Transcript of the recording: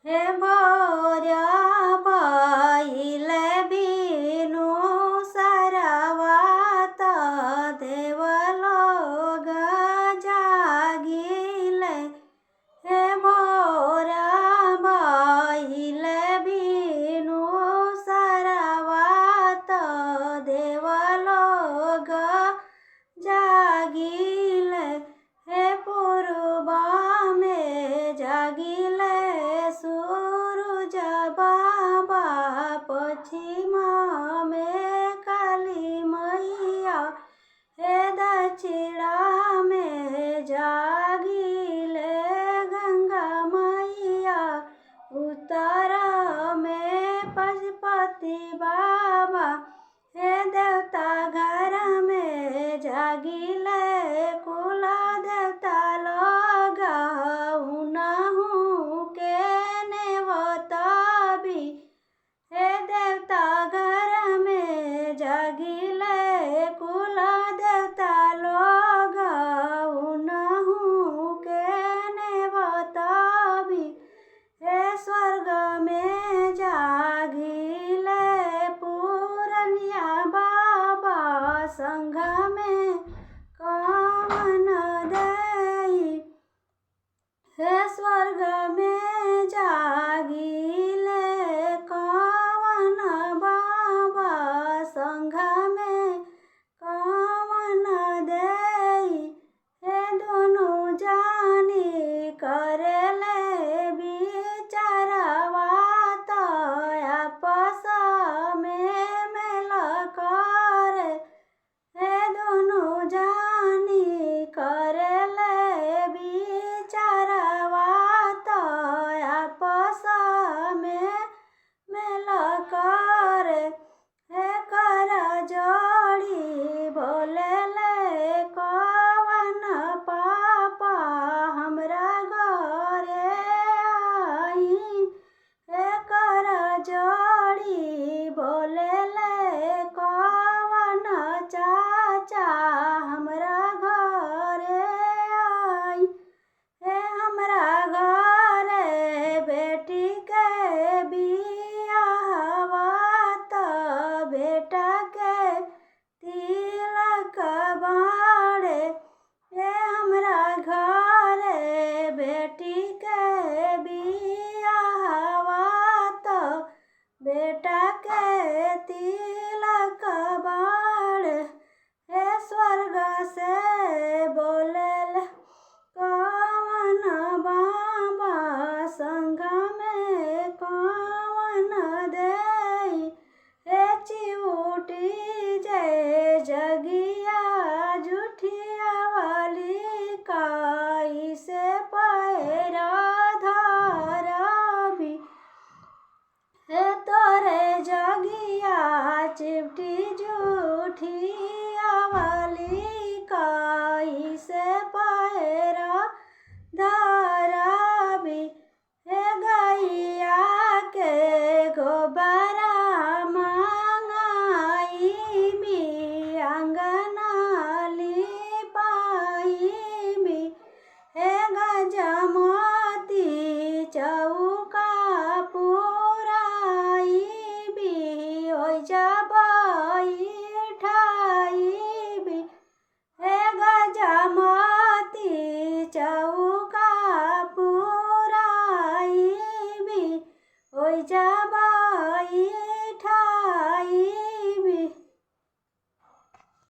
हे मोर्या पाहिले बिनु सरवात देवलोग जागिले। हे मोर्या पाहिले बिनु सरवात देवलोग जागिले। हे पूर्वा में जागिले सूरज बाबा, पश्चिमा में काली मैया। हे दक्षिणा में जागिले गंगा मैया। उत्तर में पशुपति बाबा। हे देवता घर में जागिले कुल देवता लोग। उनहु के नेवता भी। हे देवता घर में जागिले कुल देवता लोग। उनहु के नेवता भी। हे स्वर्ग में जागिले पूरनिया बाबा, संघ में कवन देई। हे स्वर्ग में जागिले कवन बाबा, संघ में कवन देई। हे दोनों जानी करेले विचारवात, आपस में मेल करे। हे दोनों जानी करेले विचारवात, आपस में मेल करे। हे कर जोड़ी बोलेले कवन पापा हमरा घरे आई। हे कर जोड़ी बोलेले कवन चाचा हमरा घरे आई। हे हमरा घरे बेटी के बियाहवात, बेटा के तिलक बाड़े। हे हमरा घरे बेटी के बियाहवात, बेटा के तिलक बाड़े। हे स्वर्ग से बोलेले कवन बाबा, संघ में कवन देई। हे चिऊटी जय जगिया जुठिया वाली, काई से पैरा धरबी। हे तोरे जगिया चिपटी जुठिया वाली, काई से पैरा धरबी। हे गैया के गोबरा मांगाई मी, अंगना लिपाई मी। हे गजमती चौका पुराई भी, ओइ जबई ठाई भी। हे गजमती चौका पुराई भी, ओइ जा